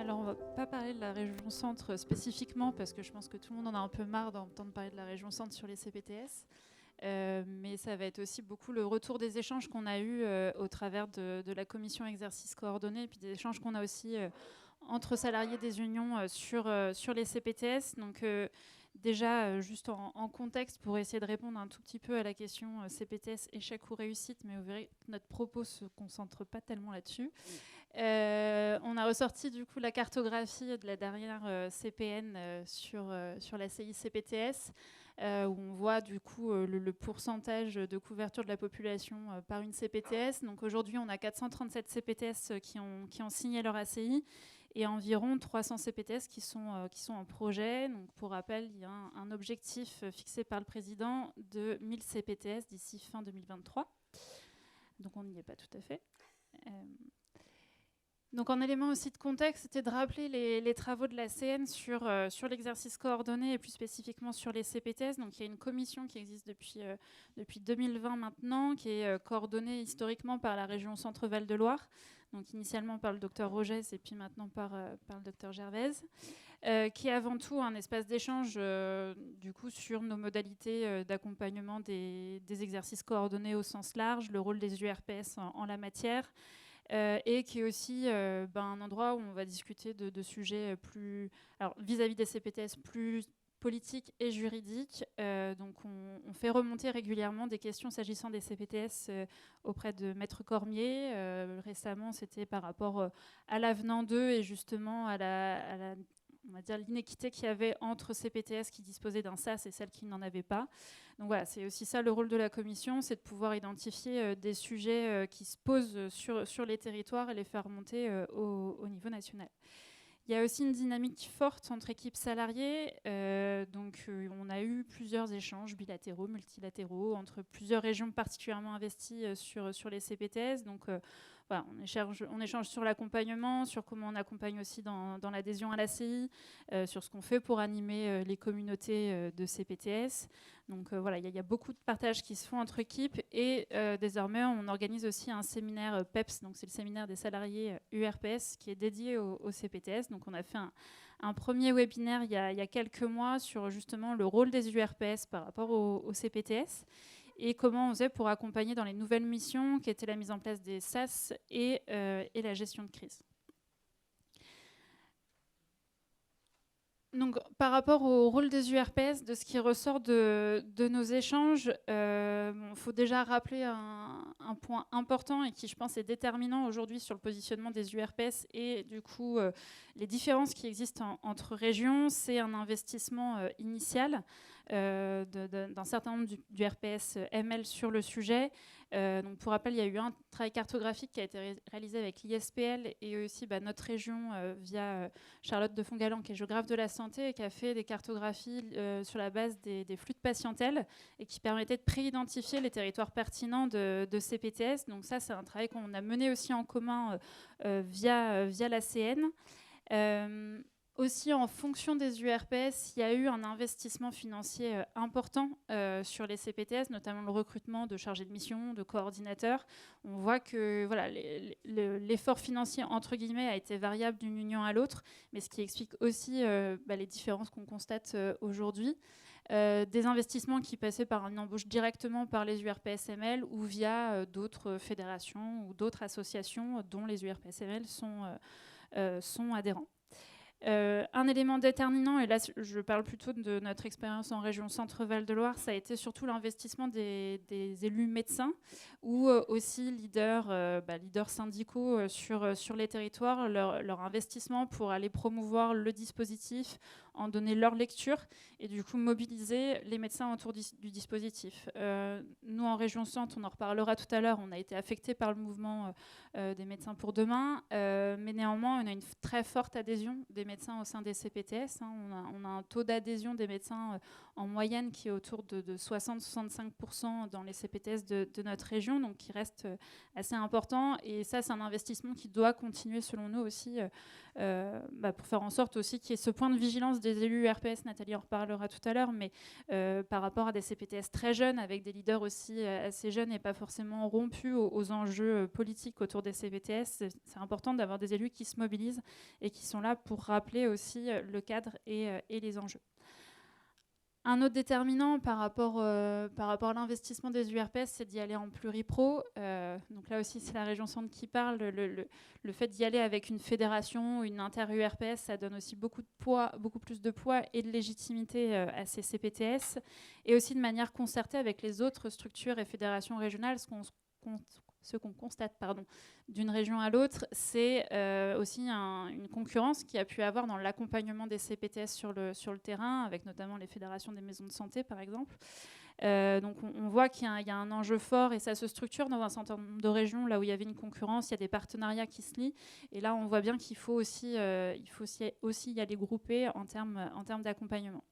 Alors, on ne va pas parler de la région centre spécifiquement parce que je pense que tout le monde en a un peu marre d'entendre parler de la région centre sur les CPTS. Mais ça va être aussi beaucoup le retour des échanges qu'on a eus au travers de la commission exercice coordonné et puis des échanges qu'on a aussi entre salariés des unions sur les CPTS. Donc déjà, juste en contexte pour essayer de répondre un tout petit peu à la question CPTS, échec ou réussite, mais vous verrez que notre propos ne se concentre pas tellement là-dessus. On a ressorti du coup la cartographie de la dernière CPN sur la CI CPTS, où on voit du coup le pourcentage de couverture de la population par une CPTS. Donc aujourd'hui, on a 437 CPTS qui ont signé leur ACI et environ 300 CPTS qui sont en projet. Donc pour rappel, il y a un objectif fixé par le président de 1000 CPTS d'ici fin 2023. Donc on n'y est pas tout à fait. Donc en élément aussi de contexte, c'était de rappeler les travaux de la CN sur l'exercice coordonné et plus spécifiquement sur les CPTS. Donc il y a une commission qui existe depuis 2020 maintenant, qui est coordonnée historiquement par la région Centre-Val de Loire, donc initialement par le docteur Rogès et puis maintenant par le docteur Gervais, qui est avant tout un espace d'échange du coup sur nos modalités d'accompagnement des exercices coordonnés au sens large, le rôle des URPS en la matière. Et qui est aussi un endroit où on va discuter de sujets plus, alors vis-à-vis des CPTS, plus politiques et juridiques. Donc on fait remonter régulièrement des questions s'agissant des CPTS auprès de Maître Cormier. Récemment, c'était par rapport à l'avenant 2 et justement à la on va dire l'inéquité qu'il y avait entre CPTS qui disposaient d'un SAS et celles qui n'en avaient pas. Donc voilà, c'est aussi ça le rôle de la commission, c'est de pouvoir identifier des sujets qui se posent sur les territoires et les faire remonter au niveau national. Il y a aussi une dynamique forte entre équipes salariées. On a eu plusieurs échanges bilatéraux, multilatéraux, entre plusieurs régions particulièrement investies sur les CPTS. Donc voilà, on échange sur l'accompagnement, sur comment on accompagne aussi dans l'adhésion à l'ACI, sur ce qu'on fait pour animer les communautés de CPTS. Donc voilà, il y a beaucoup de partages qui se font entre équipes et désormais on organise aussi un séminaire PEPS, donc c'est le séminaire des salariés URPS qui est dédié au CPTS. Donc on a fait un premier webinaire il y a quelques mois sur justement le rôle des URPS par rapport au CPTS et comment on faisait pour accompagner dans les nouvelles missions qui étaient la mise en place des SAS et la gestion de crise. Donc, par rapport au rôle des URPS, de ce qui ressort de nos échanges, faut déjà rappeler un point important et qui, je pense, est déterminant aujourd'hui sur le positionnement des URPS et du coup, les différences qui existent entre régions, c'est un investissement initial d'un certain nombre du RPS ML sur le sujet. Donc pour rappel, il y a eu un travail cartographique qui a été réalisé avec l'ISPL et aussi notre région via Charlotte de Fongalan, qui est géographe de la santé et qui a fait des cartographies sur la base des flux de patientèle et qui permettait de préidentifier les territoires pertinents de CPTS. Donc ça, c'est un travail qu'on a mené aussi en commun via l'ACN. Aussi, en fonction des URPS, il y a eu un investissement financier important sur les CPTS, notamment le recrutement de chargés de mission, de coordinateurs. On voit que voilà, l'effort financier, entre guillemets, a été variable d'une union à l'autre, mais ce qui explique aussi les différences qu'on constate aujourd'hui. Des investissements qui passaient par une embauche directement par les URPSML ou via d'autres fédérations ou d'autres associations dont les URPSML sont adhérents. Un élément déterminant, et là je parle plutôt de notre expérience en région Centre-Val de Loire, ça a été surtout l'investissement des élus médecins ou aussi leaders syndicaux sur les territoires, leur investissement pour aller promouvoir le dispositif, en donner leur lecture et du coup mobiliser les médecins autour du dispositif. Nous en région Centre, on en reparlera tout à l'heure, on a été affectés par le mouvement des médecins pour demain, mais néanmoins on a une très forte adhésion des médecins au sein des CPTS. On a un taux d'adhésion des médecins en moyenne qui est autour de 60-65% dans les CPTS de notre région, donc qui reste assez important. Et ça, c'est un investissement qui doit continuer selon nous aussi pour faire en sorte aussi qu'il y ait ce point de vigilance des élus URPS, Nathalie en reparlera tout à l'heure, mais par rapport à des CPTS très jeunes, avec des leaders aussi assez jeunes et pas forcément rompus aux enjeux politiques autour des CPTS, c'est important d'avoir des élus qui se mobilisent et qui sont là pour rappeler aussi le cadre et les enjeux. Un autre déterminant par rapport à l'investissement des URPS, c'est d'y aller en pluripro. Donc là aussi, c'est la région Centre qui parle. Le fait d'y aller avec une fédération, une inter-URPS, ça donne aussi beaucoup plus de poids et de légitimité à ces CPTS. Et aussi de manière concertée avec les autres structures et fédérations régionales. Ce qu'on constate d'une région à l'autre, c'est aussi une concurrence qu'il y a pu avoir dans l'accompagnement des CPTS sur le terrain, avec notamment les fédérations des maisons de santé, par exemple. Donc on voit qu'il y a un enjeu fort et ça se structure dans un certain nombre de régions là où il y avait une concurrence, il y a des partenariats qui se lient. Et là, on voit bien qu'il faut aussi y aller groupé en termes d'accompagnement.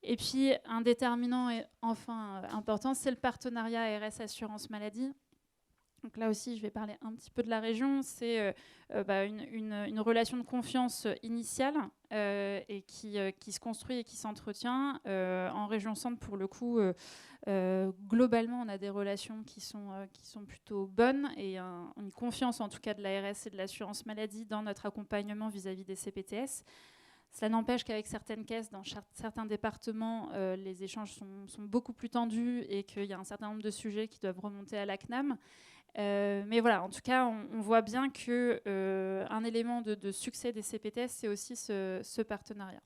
Et puis, un déterminant important, c'est le partenariat ARS Assurance Maladie. Donc là aussi, je vais parler un petit peu de la région. C'est une relation de confiance initiale et qui se construit et qui s'entretient. En région Centre, pour le coup, globalement, on a des relations qui sont plutôt bonnes et une confiance, en tout cas, de l'ARS et de l'assurance maladie dans notre accompagnement vis-à-vis des CPTS. Cela n'empêche qu'avec certaines caisses, dans certains départements, les échanges sont beaucoup plus tendus et qu'il y a un certain nombre de sujets qui doivent remonter à la CNAM. Mais voilà, en tout cas, on voit bien qu'un élément de succès des CPTS, c'est aussi ce partenariat.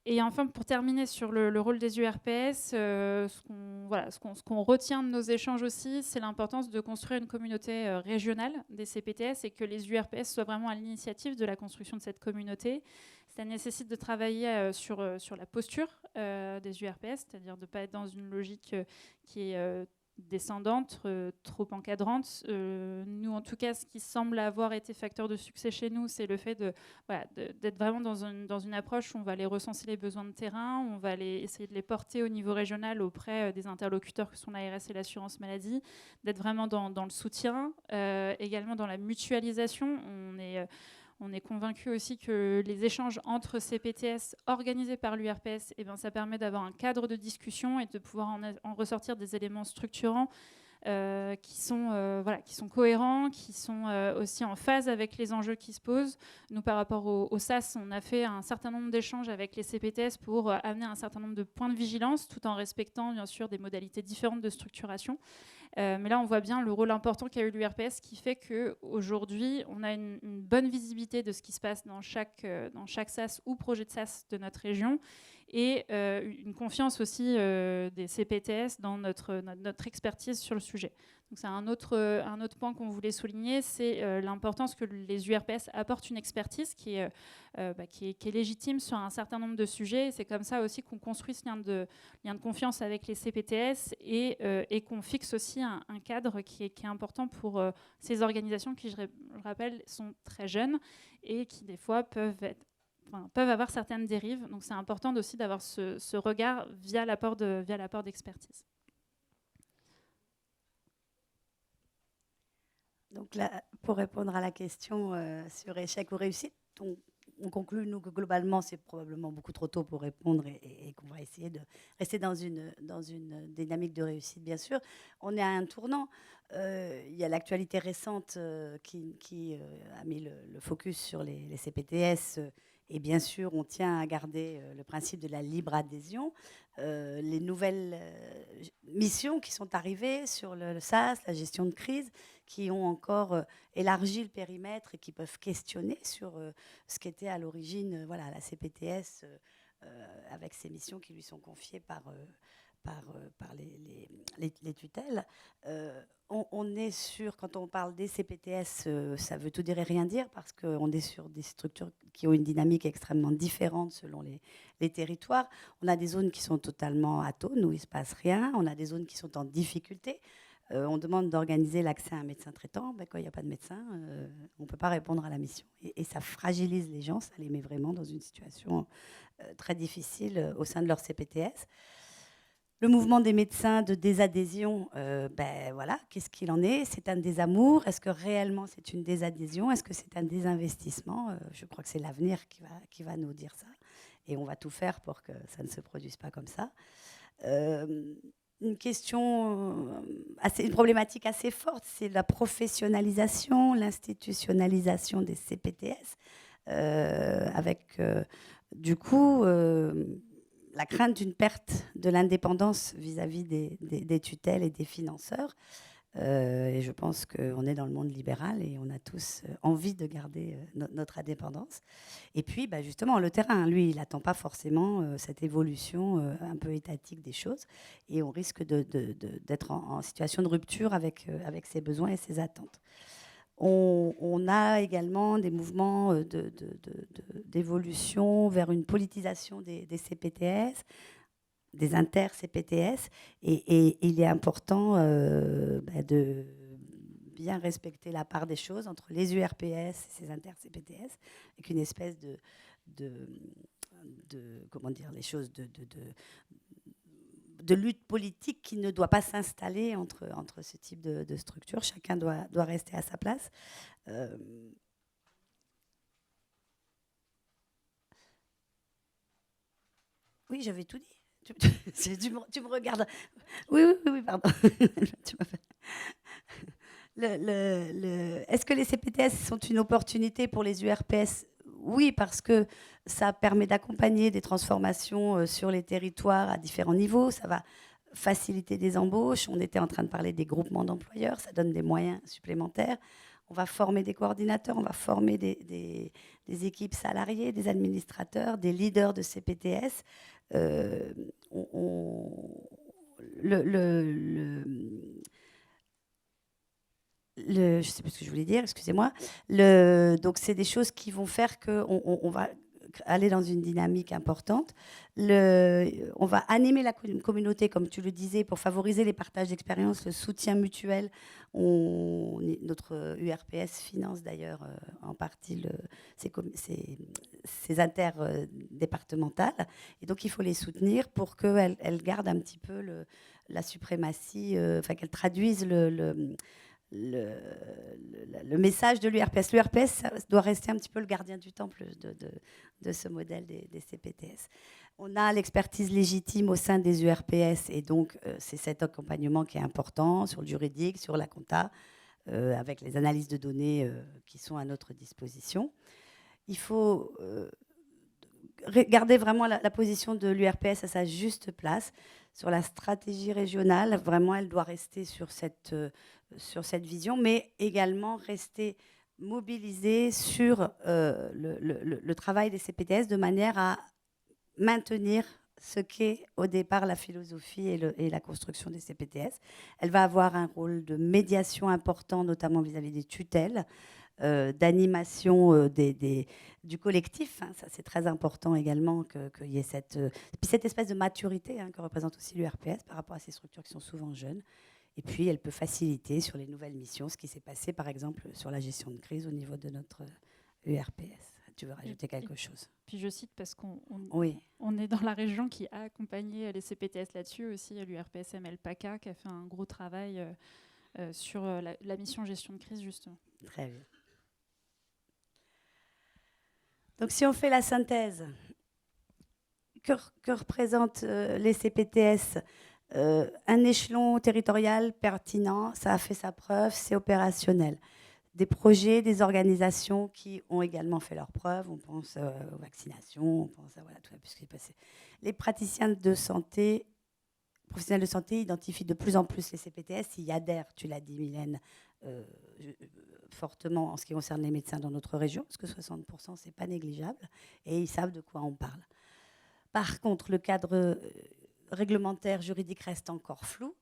Et enfin, pour terminer sur le rôle des URPS, ce qu'on retient de nos échanges aussi, c'est l'importance de construire une communauté régionale des CPTS et que les URPS soient vraiment à l'initiative de la construction de cette communauté. Ça nécessite de travailler sur la posture des URPS, c'est-à-dire de ne pas être dans une logique qui est descendante, trop encadrante. Nous, en tout cas, ce qui semble avoir été facteur de succès chez nous, c'est le fait d'être vraiment dans une approche où on va aller recenser les besoins de terrain, on va essayer de les porter au niveau régional auprès des interlocuteurs que sont l'ARS et l'assurance maladie, d'être vraiment dans le soutien, également dans la mutualisation. On est convaincu aussi que les échanges entre CPTS organisés par l'URPS, ça permet d'avoir un cadre de discussion et de pouvoir en ressortir des éléments structurants qui sont cohérents, qui sont aussi en phase avec les enjeux qui se posent. Nous, par rapport au SAS, on a fait un certain nombre d'échanges avec les CPTS pour amener un certain nombre de points de vigilance, tout en respectant, bien sûr, des modalités différentes de structuration. Mais là, on voit bien le rôle important qu'a eu l'URPS qui fait qu'aujourd'hui, on a une bonne visibilité de ce qui se passe dans chaque SAS ou projet de SAS de notre région et une confiance aussi des CPTS dans notre expertise sur le sujet. Donc c'est un autre point qu'on voulait souligner, c'est l'importance que les URPS apportent une expertise qui est légitime sur un certain nombre de sujets. C'est comme ça aussi qu'on construit ce lien de confiance avec les CPTS et qu'on fixe aussi un cadre qui est important pour ces organisations qui, je rappelle, sont très jeunes et qui, des fois, peuvent avoir certaines dérives. Donc c'est important aussi d'avoir ce regard via l'apport d'expertise. Donc là, pour répondre à la question sur échec ou réussite, on conclut, nous, que globalement, c'est probablement beaucoup trop tôt pour répondre et qu'on va essayer de rester dans une dynamique de réussite, bien sûr. On est à un tournant. Il y a l'actualité récente qui a mis le focus sur les CPTS. Et bien sûr, on tient à garder le principe de la libre adhésion. Les nouvelles missions qui sont arrivées sur le SAS, la gestion de crise, qui ont encore élargi le périmètre et qui peuvent questionner sur ce qu'était à l'origine la CPTS avec ces missions qui lui sont confiées par les tutelles. On est sur, quand on parle des CPTS, ça veut tout dire et rien dire parce qu'on est sur des structures qui ont une dynamique extrêmement différente selon les territoires. On a des zones qui sont totalement atones, où il ne se passe rien. On a des zones qui sont en difficulté. On demande d'organiser l'accès à un médecin traitant. Quand il n'y a pas de médecin, on ne peut pas répondre à la mission. Et ça fragilise les gens, ça les met vraiment dans une situation très difficile au sein de leur CPTS. Le mouvement des médecins de désadhésion, qu'est-ce qu'il en est? C'est un désamour? Est-ce que réellement c'est une désadhésion? Est-ce que c'est un désinvestissement? Je crois que c'est l'avenir qui va nous dire ça. et on va tout faire pour que ça ne se produise pas comme ça. Une question, une problématique assez forte, c'est la professionnalisation, l'institutionnalisation des CPTS, avec du coup la crainte d'une perte de l'indépendance vis-à-vis des tutelles et des financeurs. Et je pense qu'on est dans le monde libéral et on a tous envie de garder notre indépendance. Et puis, justement, le terrain, lui, il n'attend pas forcément cette évolution un peu étatique des choses. Et on risque d'être en situation de rupture avec ses besoins et ses attentes. On a également des mouvements d'évolution vers une politisation des CPTS, des inter-CPTS, et il est important de bien respecter la part des choses entre les URPS et ces inter-CPTS, avec une espèce comment dire, les choses de lutte politique qui ne doit pas s'installer entre ce type de structure. Chacun doit rester à sa place. Oui, j'avais tout dit. Tu me regardes. Oui, pardon. Est-ce que les CPTS sont une opportunité pour les URPS? Oui, parce que ça permet d'accompagner des transformations sur les territoires à différents niveaux. Ça va faciliter des embauches. On était en train de parler des groupements d'employeurs. Ça donne des moyens supplémentaires. On va former des coordinateurs, on va former des équipes salariées, des administrateurs, des leaders de CPTS. Je ne sais plus ce que je voulais dire, excusez-moi. Donc, c'est des choses qui vont faire qu'on va aller dans une dynamique importante. On va animer la communauté, comme tu le disais, pour favoriser les partages d'expériences, le soutien mutuel. Notre URPS finance d'ailleurs en partie ces interdépartementales. Et donc, il faut les soutenir pour qu'elles gardent un petit peu la suprématie, qu'elles traduisent le message de l'URPS. L'URPS doit rester un petit peu le gardien du temple de ce modèle des CPTS. On a l'expertise légitime au sein des URPS et donc c'est cet accompagnement qui est important sur le juridique, sur la compta, avec les analyses de données qui sont à notre disposition. Il faut garder vraiment la position de l'URPS à sa juste place. Sur la stratégie régionale, vraiment, elle doit rester sur cette vision, mais également rester mobilisée sur le travail des CPTS de manière à maintenir ce qu'est au départ la philosophie et la construction des CPTS. Elle va avoir un rôle de médiation important, notamment vis-à-vis des tutelles, d'animation du collectif. Hein, ça, c'est très important également qu'il y ait cette espèce de maturité que représente aussi l'URPS par rapport à ces structures qui sont souvent jeunes. Et puis, elle peut faciliter sur les nouvelles missions, ce qui s'est passé, par exemple, sur la gestion de crise au niveau de notre URPS. Tu veux rajouter quelque chose? Puis je cite parce qu'on oui. On est dans la région qui a accompagné les CPTS là-dessus aussi, l'URPS ML PACA qui a fait un gros travail sur la mission gestion de crise, justement. Très bien. Donc, si on fait la synthèse, que représentent les CPTS? Un échelon territorial pertinent, ça a fait sa preuve, c'est opérationnel. Des projets, des organisations qui ont également fait leurs preuves. On pense aux vaccinations, on pense à tout ce qui est passé. Les praticiens de santé, professionnels de santé identifient de plus en plus les CPTS. Ils y adhèrent, tu l'as dit Mylène, fortement en ce qui concerne les médecins dans notre région, parce que 60%, ce n'est pas négligeable, et ils savent de quoi on parle. Par contre, le cadre réglementaire, juridique reste encore flou.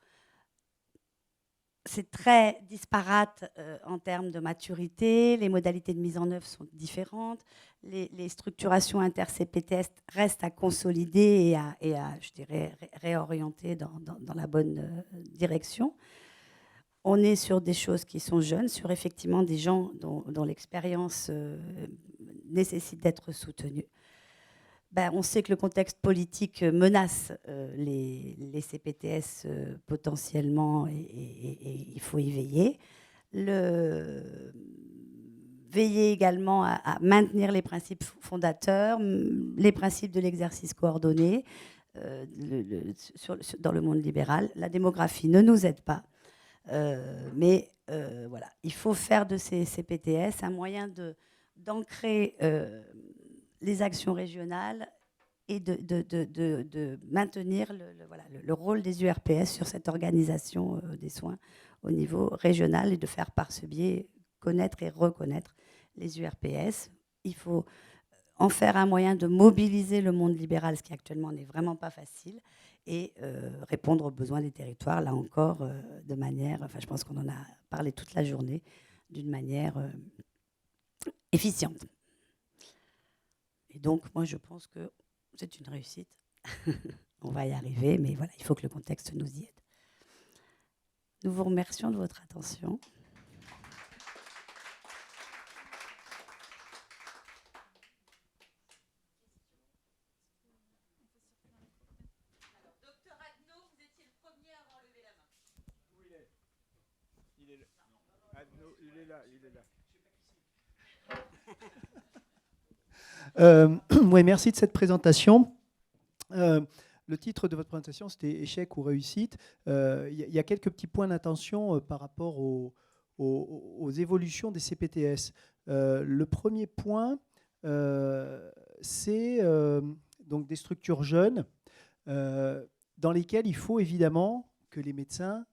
C'est très disparate en termes de maturité. Les modalités de mise en œuvre sont différentes. Les structurations inter-CPTS restent à consolider et à je dirais, réorienter dans la bonne direction. On est sur des choses qui sont jeunes, sur effectivement des gens dont l'expérience nécessite d'être soutenue. On sait que le contexte politique menace les CPTS potentiellement et il faut y veiller. veiller également à maintenir les principes fondateurs, les principes de l'exercice coordonné dans le monde libéral. La démographie ne nous aide pas, mais voilà, il faut faire de ces CPTS un moyen d'ancrer les actions régionales et de maintenir le rôle des URPS sur cette organisation des soins au niveau régional et de faire par ce biais connaître et reconnaître les URPS. Il faut en faire un moyen de mobiliser le monde libéral, ce qui actuellement n'est vraiment pas facile, et répondre aux besoins des territoires, là encore, de manière, enfin je pense qu'on en a parlé toute la journée, d'une manière efficiente. Et donc, moi, je pense que c'est une réussite. On va y arriver, mais voilà, il faut que le contexte nous y aide. Nous vous remercions de votre attention. Docteur Adnaud, vous étiez le premier à avoir levé la main. Où il est? Il est là. Adnaud, il est là, il est là. Oui, merci de cette présentation. Le titre de votre présentation, c'était Échec ou réussite. Il y a quelques petits points d'attention par rapport aux évolutions des CPTS. Le premier point, c'est donc des structures jeunes dans lesquelles il faut évidemment que les médecins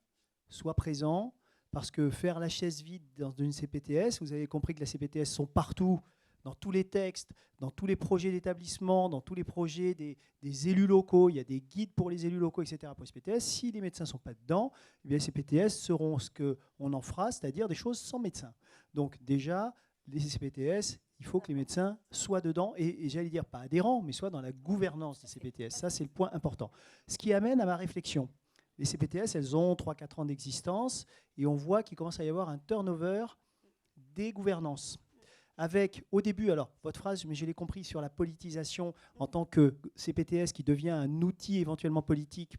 soient présents, parce que faire la chaise vide dans une CPTS, vous avez compris que les CPTS sont partout, dans tous les textes, dans tous les projets d'établissement, dans tous les projets des élus locaux, il y a des guides pour les élus locaux, etc. pour les CPTS. Si les médecins ne sont pas dedans, eh bien les CPTS seront ce qu'on en fera, c'est-à-dire des choses sans médecin. Donc déjà, les CPTS, il faut que les médecins soient dedans, et j'allais dire pas adhérents, mais soient dans la gouvernance des CPTS. Ça, c'est le point important. Ce qui amène à ma réflexion. Les CPTS, elles ont 3-4 ans d'existence, et on voit qu'il commence à y avoir un turnover des gouvernances. Avec, au début, alors, votre phrase, mais je l'ai compris, sur la politisation en tant que CPTS qui devient un outil éventuellement politique,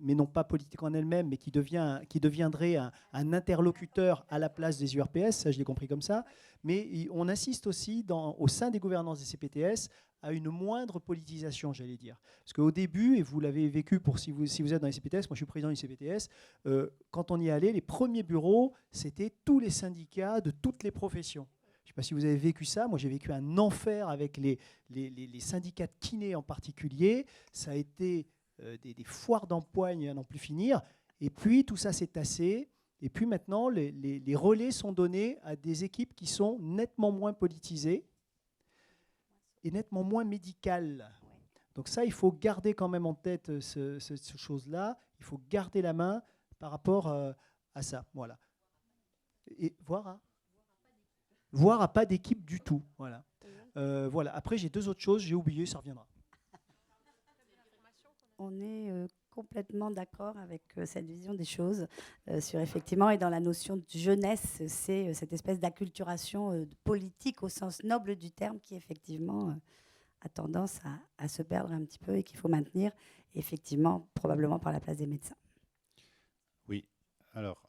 mais non pas politique en elle-même, mais qui deviendrait un interlocuteur à la place des URPS, ça je l'ai compris comme ça. Mais on assiste aussi, au sein des gouvernances des CPTS, à une moindre politisation, j'allais dire. Parce qu'au début, et vous l'avez vécu si vous êtes dans les CPTS, moi je suis président du CPTS, quand on y allait, les premiers bureaux, c'était tous les syndicats de toutes les professions. Je ne sais pas si vous avez vécu ça. Moi, j'ai vécu un enfer avec les syndicats de kinés en particulier. Ça a été des foires d'empoigne à n'en plus finir. Et puis, tout ça s'est tassé. Et puis maintenant, les relais sont donnés à des équipes qui sont nettement moins politisées et nettement moins médicales. Donc ça, il faut garder quand même en tête cette chose-là. Il faut garder la main par rapport à ça. Voilà. Et voire à pas d'équipe du tout. Voilà. Voilà. Après, j'ai 2 autres choses. J'ai oublié, ça reviendra. On est complètement d'accord avec cette vision des choses sur effectivement, et dans la notion de jeunesse, c'est cette espèce d'acculturation politique au sens noble du terme qui effectivement a tendance à se perdre un petit peu et qu'il faut maintenir, effectivement, probablement par la place des médecins. Oui. Alors,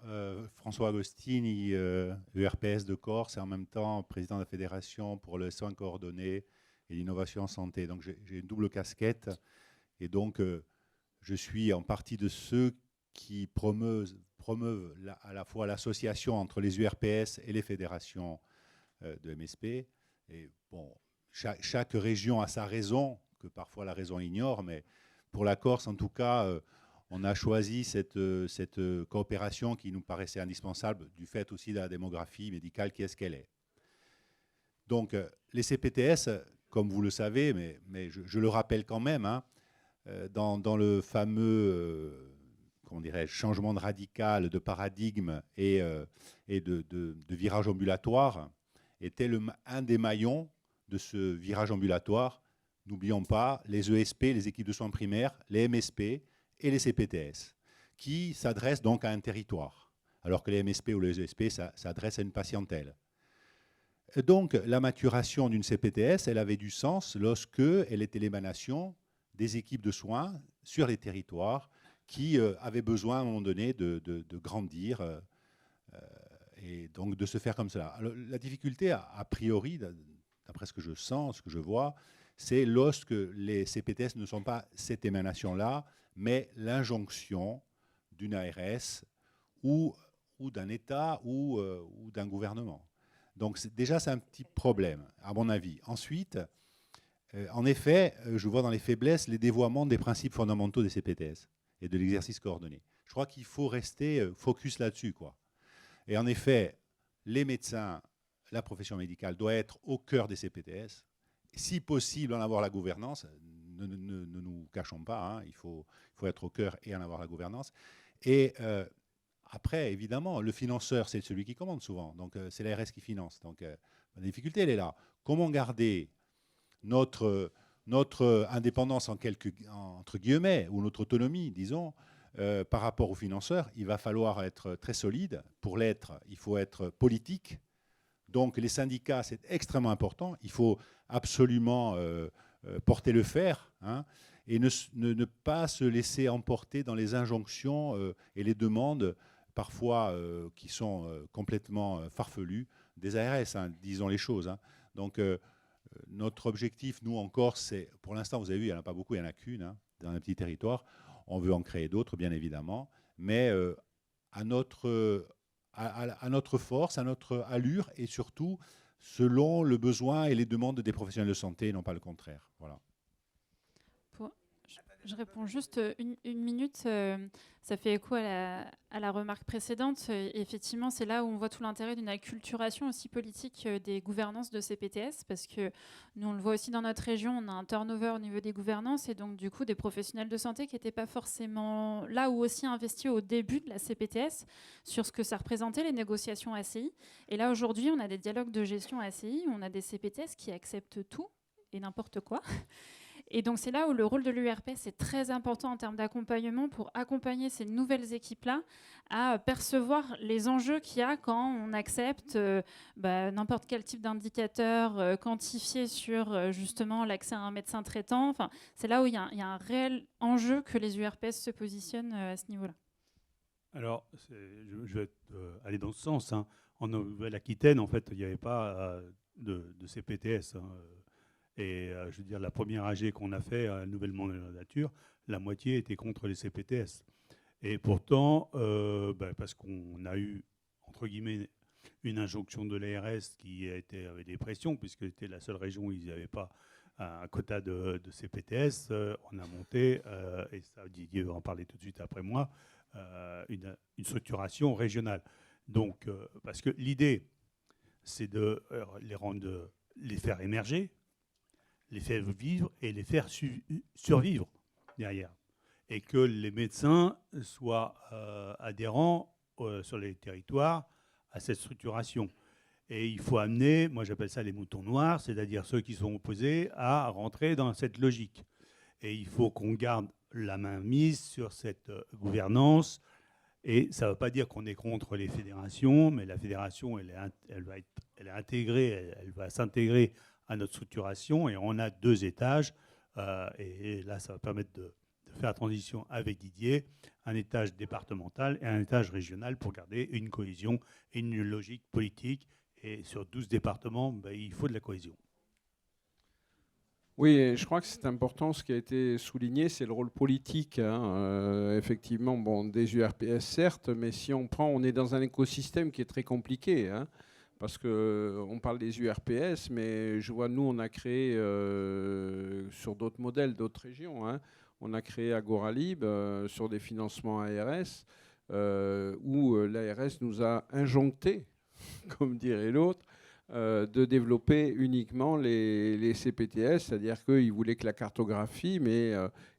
François Agostini, ERPS de Corse, et en même temps président de la Fédération pour le soin coordonné et l'innovation en santé. Donc, j'ai une double casquette. Et donc, je suis en partie de ceux qui promeuvent à la fois l'association entre les URPS et les fédérations de MSP. Et bon, chaque région a sa raison, que parfois la raison ignore, mais pour la Corse, en tout cas, on a choisi cette coopération qui nous paraissait indispensable, du fait aussi de la démographie médicale qui est ce qu'elle est. Donc, les CPTS, comme vous le savez, mais je le rappelle quand même, hein, dans le fameux comment dirais-je, changement de radical, de paradigme et de virage ambulatoire, était un des maillons de ce virage ambulatoire. N'oublions pas les ESP, les équipes de soins primaires, les MSP et les CPTS, qui s'adressent donc à un territoire, alors que les MSP ou les ESP s'adressent à une patientèle. Donc, la maturation d'une CPTS, elle avait du sens lorsque elle était l'émanation des équipes de soins sur les territoires qui avaient besoin à un moment donné de grandir et donc de se faire comme cela. Alors, la difficulté, a priori, d'après ce que je sens, ce que je vois, c'est lorsque les CPTS ne sont pas cette émanation-là, mais l'injonction d'une ARS ou d'un État ou d'un gouvernement. Donc déjà, c'est un petit problème, à mon avis. Ensuite, en effet, je vois dans les faiblesses les dévoiements des principes fondamentaux des CPTS et de l'exercice coordonné. Je crois qu'il faut rester focus là-dessus, quoi. Et en effet, les médecins, la profession médicale doit être au cœur des CPTS. Si possible, en avoir la gouvernance. Ne nous cachons pas, hein, il faut être au cœur et en avoir la gouvernance. Et après, évidemment, le financeur, c'est celui qui commande souvent. Donc, c'est l'ARS qui finance. Donc, la difficulté, elle est là. Comment garder notre indépendance entre guillemets, ou notre autonomie, disons, par rapport aux financeurs? Il va falloir être très solide. Pour l'être, il faut être politique. Donc, les syndicats, c'est extrêmement important. Il faut absolument porter le fer, hein, et ne pas se laisser emporter dans les injonctions et les demandes parfois qui sont complètement farfelues des ARS, hein, disons les choses. Hein. Donc, notre objectif, nous encore, c'est, pour l'instant, vous avez vu, il n'y en a pas beaucoup, il n'y en a qu'une, hein, dans un petit territoire. On veut en créer d'autres, bien évidemment, mais à notre force, à notre allure, et surtout selon le besoin et les demandes des professionnels de santé, et non pas le contraire. Voilà. Je réponds juste une minute. Ça fait écho à la remarque précédente. Effectivement, c'est là où on voit tout l'intérêt d'une acculturation aussi politique des gouvernances de CPTS, parce que nous, on le voit aussi dans notre région, on a un turnover au niveau des gouvernances, et donc du coup, des professionnels de santé qui n'étaient pas forcément là ou aussi investis au début de la CPTS sur ce que ça représentait, les négociations ACI. Et là, aujourd'hui, on a des dialogues de gestion ACI, on a des CPTS qui acceptent tout et n'importe quoi. Et donc, c'est là où le rôle de l'URPS est très important en termes d'accompagnement pour accompagner ces nouvelles équipes-là à percevoir les enjeux qu'il y a quand on accepte n'importe quel type d'indicateur quantifié sur justement l'accès à un médecin traitant. Enfin, c'est là où il y a un réel enjeu que les URPS se positionnent à ce niveau-là. Alors, je vais aller dans ce sens. Hein. En Nouvelle-Aquitaine, en fait, il n'y avait pas de CPTS. Hein. Et je veux dire, la première AG qu'on a fait à la nouvelle mandature, la moitié était contre les CPTS. Et pourtant, parce qu'on a eu, entre guillemets, une injonction de l'ARS qui était avec des pressions, puisque c'était la seule région où ils n'avaient pas un quota de CPTS, on a monté, et ça, Didier va en parler tout de suite après moi, une structuration régionale. Donc, parce que l'idée, c'est de les faire émerger, les faire vivre et les faire survivre derrière. Et que les médecins soient adhérents sur les territoires à cette structuration. Et il faut amener, moi j'appelle ça les moutons noirs, c'est-à-dire ceux qui sont opposés à rentrer dans cette logique. Et il faut qu'on garde la main mise sur cette gouvernance. Et ça ne veut pas dire qu'on est contre les fédérations, mais la fédération, elle est intégrée, elle va s'intégrer à notre structuration, et on a 2 étages, et là ça va permettre de faire la transition avec Didier, un étage départemental et un étage régional pour garder une cohésion et une logique politique, et sur 12 départements, il faut de la cohésion. Oui, je crois que c'est important, ce qui a été souligné, c'est le rôle politique, hein, effectivement, des URPS certes, mais si on est dans un écosystème qui est très compliqué, hein, parce qu'on parle des URPS, mais je vois, nous, on a créé, sur d'autres modèles, d'autres régions, hein, on a créé Agoralib sur des financements ARS, où l'ARS nous a injoncté, comme dirait l'autre, de développer uniquement les CPTS, c'est-à-dire qu'ils voulaient que la cartographie, mais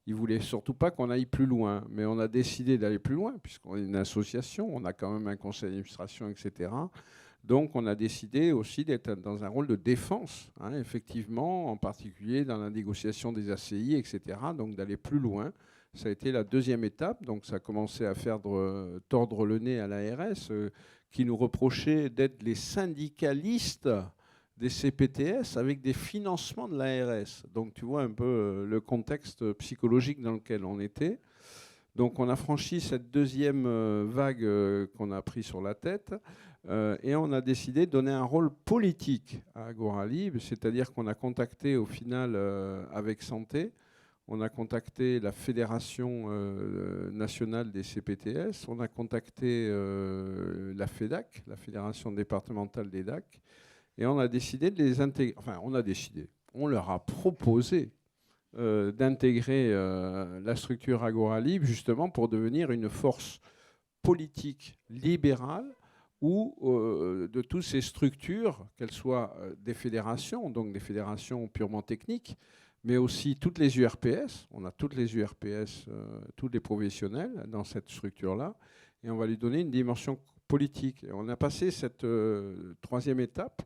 ils ne voulaient surtout pas qu'on aille plus loin. Mais on a décidé d'aller plus loin, puisqu'on est une association, on a quand même un conseil d'administration, etc. Donc, on a décidé aussi d'être dans un rôle de défense, hein, effectivement, en particulier dans la négociation des ACI, etc. Donc, d'aller plus loin. Ça a été la 2e étape. Donc, ça a commencé à faire tordre le nez à l'ARS, qui nous reprochait d'être les syndicalistes des CPTS avec des financements de l'ARS. Donc, tu vois un peu le contexte psychologique dans lequel on était. Donc on a franchi cette deuxième vague qu'on a pris sur la tête et on a décidé de donner un rôle politique à Agoralib, c'est-à-dire qu'on a contacté au final avec Santé, on a contacté la Fédération nationale des CPTS, on a contacté la FEDAC, la Fédération départementale des DAC, et on a décidé de les intégrer. Enfin, on leur a proposé d'intégrer la structure Agoralib justement pour devenir une force politique libérale où de toutes ces structures, qu'elles soient des fédérations, donc des fédérations purement techniques, mais aussi toutes les URPS. On a toutes les URPS, tous les professionnels dans cette structure-là, et on va lui donner une dimension politique. Et on a passé cette troisième étape.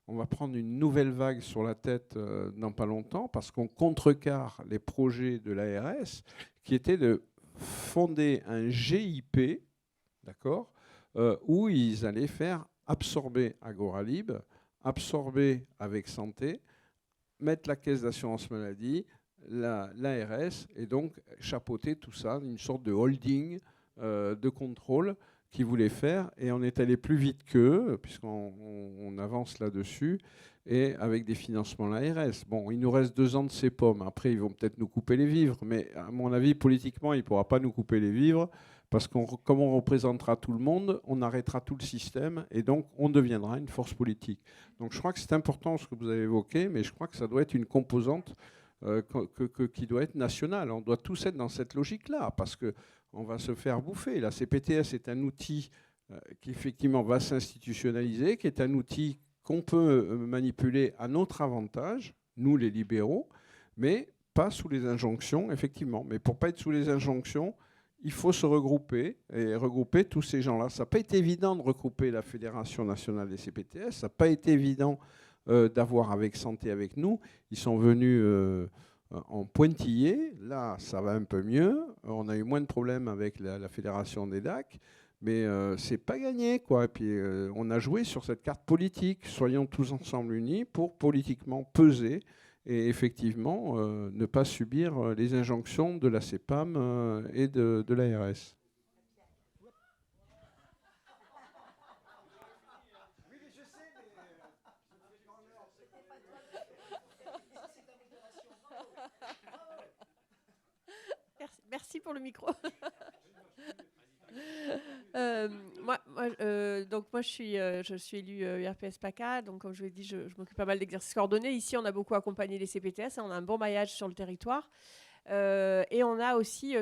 On va prendre une nouvelle vague sur la tête dans pas longtemps, parce qu'on contrecarre les projets de l'ARS, qui étaient de fonder un GIP, d'accord, où ils allaient faire absorber Agoralib, absorber avec Santé, mettre la caisse d'assurance maladie, l'ARS, et donc chapeauter tout ça, une sorte de holding de contrôle qu'ils voulaient faire. Et on est allé plus vite qu'eux, puisqu'on avance là-dessus, et avec des financements l'ARS. Bon, il nous reste 2 ans de ces pommes. Après, ils vont peut-être nous couper les vivres, mais à mon avis, politiquement, il ne pourra pas nous couper les vivres, parce que comme on représentera tout le monde, on arrêtera tout le système, et donc on deviendra une force politique. Donc je crois que c'est important ce que vous avez évoqué, mais je crois que ça doit être une composante qui doit être nationale. On doit tous être dans cette logique-là, parce qu'on va se faire bouffer. La CPTS est un outil qui effectivement va s'institutionnaliser, qui est un outil qu'on peut manipuler à notre avantage, nous les libéraux, mais pas sous les injonctions, effectivement. Mais pour ne pas être sous les injonctions, il faut se regrouper et regrouper tous ces gens-là. Ça n'a pas été évident de regrouper la Fédération nationale des CPTS, ça n'a pas été évident d'avoir avec Santé avec nous. Ils sont venus en pointillé, là ça va un peu mieux, on a eu moins de problèmes avec la Fédération des DAC, mais c'est pas gagné, quoi. Et puis on a joué sur cette carte politique, soyons tous ensemble unis pour politiquement peser et effectivement ne pas subir les injonctions de la CEPAM et de l'ARS. Merci pour le micro. Moi, je suis élue URPS PACA, donc comme je vous l'ai dit, je m'occupe pas mal d'exercices coordonnés. Ici, on a beaucoup accompagné les CPTS, on a un bon maillage sur le territoire. Et on a aussi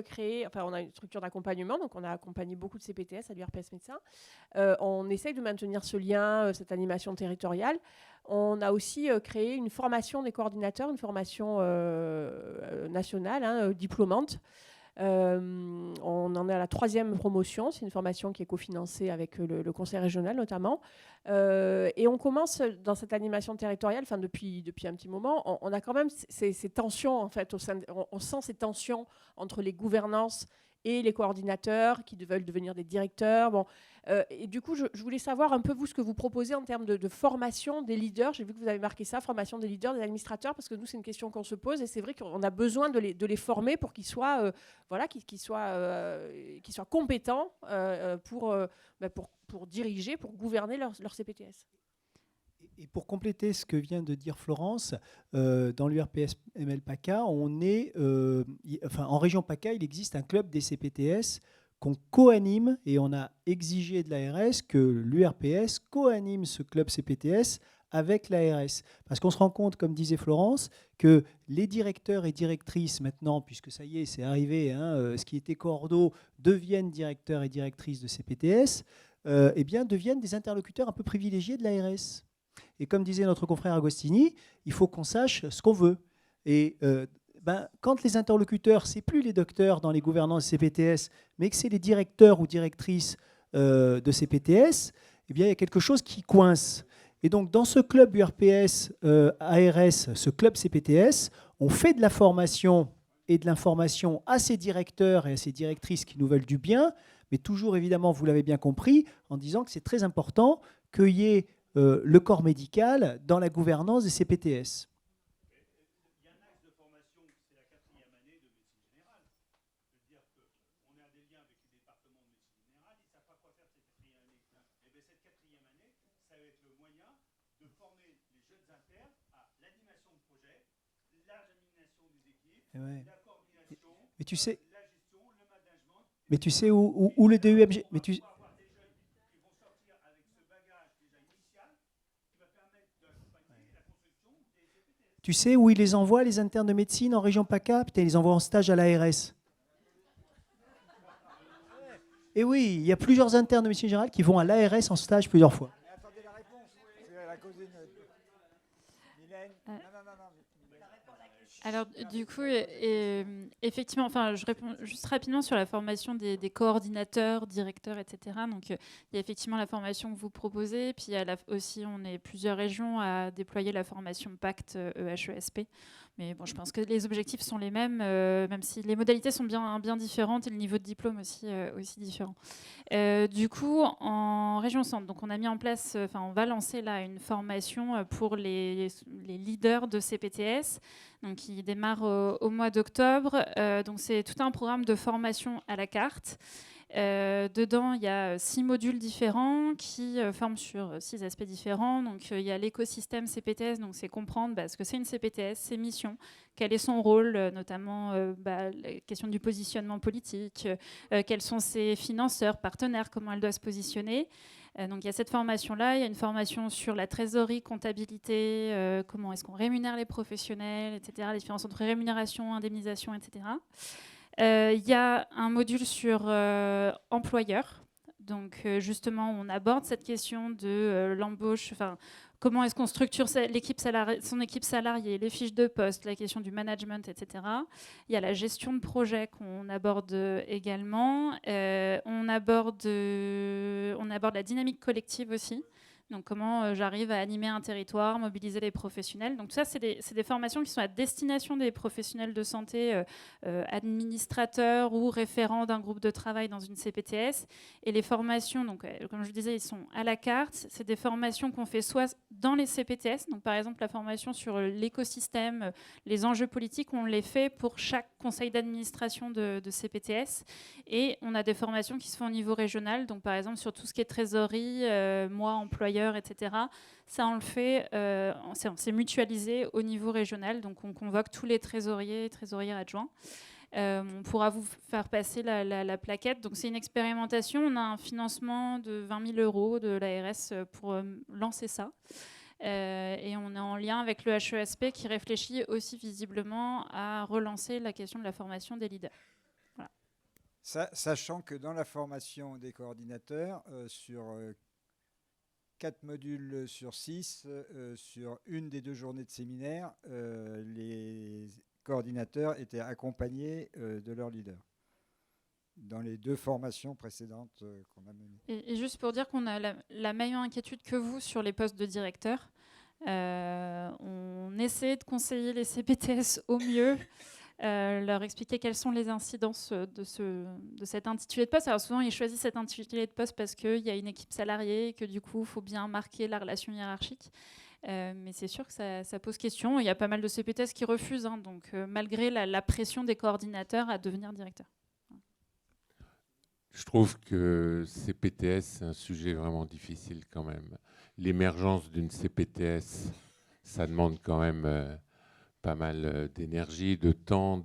on a une structure d'accompagnement, donc on a accompagné beaucoup de CPTS à l'URPS Médecins. On essaye de maintenir ce lien, cette animation territoriale. On a aussi créé une formation des coordinateurs, une formation nationale, diplômante. On en est à la 3e promotion. C'est une formation qui est cofinancée avec le conseil régional notamment. Et on commence dans cette animation territoriale, depuis un petit moment, on a quand même ces tensions en fait, on sent ces tensions entre les gouvernances et les coordinateurs qui veulent devenir des directeurs. Bon, et du coup, je voulais savoir un peu, vous, ce que vous proposez en termes de formation des leaders. J'ai vu que vous avez marqué ça, formation des leaders, des administrateurs, parce que nous, c'est une question qu'on se pose. Et c'est vrai qu'on a besoin de les former pour qu'ils soient, qu'ils soient compétents pour diriger, pour gouverner leur CPTS. Et pour compléter ce que vient de dire Florence, dans l'URPS ML PACA, en région PACA, il existe un club des CPTS qu'on co-anime, et on a exigé de l'ARS que l'URPS co-anime ce club CPTS avec l'ARS. Parce qu'on se rend compte, comme disait Florence, que les directeurs et directrices maintenant, puisque ça y est, c'est arrivé, ce qui était Cordo, deviennent directeurs et directrices de CPTS, deviennent des interlocuteurs un peu privilégiés de l'ARS. Et comme disait notre confrère Agostini, il faut qu'on sache ce qu'on veut. Et quand les interlocuteurs, ce n'est plus les docteurs dans les gouvernances CPTS, mais que c'est les directeurs ou directrices de CPTS, il y a quelque chose qui coince. Et donc, dans ce club URPS ARS, ce club CPTS, on fait de la formation et de l'information à ces directeurs et à ces directrices qui nous veulent du bien, mais toujours, évidemment, vous l'avez bien compris, en disant que c'est très important qu'il y ait le corps médical dans la gouvernance des CPTS. Il y a un axe de formation, c'est la 4e année de médecine générale. C'est-à-dire qu'on de former les jeunes internes à l'animation de projet, l'animation des équipes, Ouais. la coordination, Mais tu sais, la gestion, le management. mais tu sais où le DUMG, mais tu, Avoir des jeunes qui vont sortir avec ce bagage déjà initial qui va permettre d'accompagner la construction des CPTS. tu sais où ils les envoient, les internes de médecine en région PACA? Putain, ils les envoient en stage à l'ARS. Et oui, il y a plusieurs internes de médecine générale qui vont à l'ARS en stage plusieurs fois. Mais attendez la réponse. C'est la cousine. Mylène. Non, non, non, non. Alors, du coup, effectivement, enfin, je réponds juste rapidement sur la formation des coordinateurs, directeurs, etc. Donc, il y a effectivement la formation que vous proposez, puis il y a aussi, on est plusieurs régions à déployer la formation Pacte EHESP. Mais bon, je pense que les objectifs sont les mêmes, même si les modalités sont bien différentes et le niveau de diplôme aussi différent. Du coup, en région centre, donc on a mis en place, on va lancer là une formation pour les leaders de CPTS, donc qui démarre au mois d'octobre. Donc c'est tout un programme de formation à la carte. Dedans, il y a 6 modules différents qui forment sur 6 aspects différents. Donc, il y a l'écosystème CPTS, donc c'est comprendre ce que c'est une CPTS, ses missions, quel est son rôle, notamment la question du positionnement politique, quels sont ses financeurs, partenaires, comment elle doit se positionner. Donc, il y a cette formation-là. Il y a une formation sur la trésorerie, comptabilité, comment est-ce qu'on rémunère les professionnels, etc., les différences entre rémunération, indemnisation, etc. Il y a un module sur employeur. Donc, justement, on aborde cette question de l'embauche, comment est-ce qu'on structure son équipe salariée, les fiches de poste, la question du management, etc. Il y a la gestion de projet qu'on aborde également. On aborde la dynamique collective aussi. Donc, comment j'arrive à animer un territoire, mobiliser les professionnels. Donc, tout ça, c'est des formations qui sont à destination des professionnels de santé, administrateurs ou référents d'un groupe de travail dans une CPTS. Et les formations, donc, comme je vous disais, ils sont à la carte. C'est des formations qu'on fait soit dans les CPTS, donc par exemple la formation sur l'écosystème, les enjeux politiques, on les fait pour chaque conseil d'administration de CPTS. Et on a des formations qui se font au niveau régional, donc par exemple sur tout ce qui est trésorerie, moi, employeur, etc. Ça, on le fait, c'est mutualisé au niveau régional, donc on convoque tous les trésoriers et trésorières adjoints. On pourra vous faire passer la plaquette. Donc c'est une expérimentation, on a un financement de 20 000 € de l'ARS pour lancer ça. Et on est en lien avec le HESP qui réfléchit aussi visiblement à relancer la question de la formation des leaders. Voilà. Sachant que dans la formation des coordinateurs, sur 4 modules sur 6, sur une des 2 journées de séminaire, les coordinateurs étaient accompagnés de leurs leaders dans les 2 formations précédentes qu'on a menées. Et juste pour dire qu'on a la même inquiétude que vous sur les postes de directeur. On essaie de conseiller les CPTS au mieux, leur expliquer quelles sont les incidences de cet intitulé de poste. Alors souvent, ils choisissent cet intitulé de poste parce qu'il y a une équipe salariée et que du coup, il faut bien marquer la relation hiérarchique. Mais c'est sûr que ça pose question. Il y a pas mal de CPTS qui refusent, donc malgré la pression des coordinateurs à devenir directeur. Je trouve que CPTS, c'est un sujet vraiment difficile quand même. L'émergence d'une CPTS, ça demande quand même pas mal d'énergie, de temps.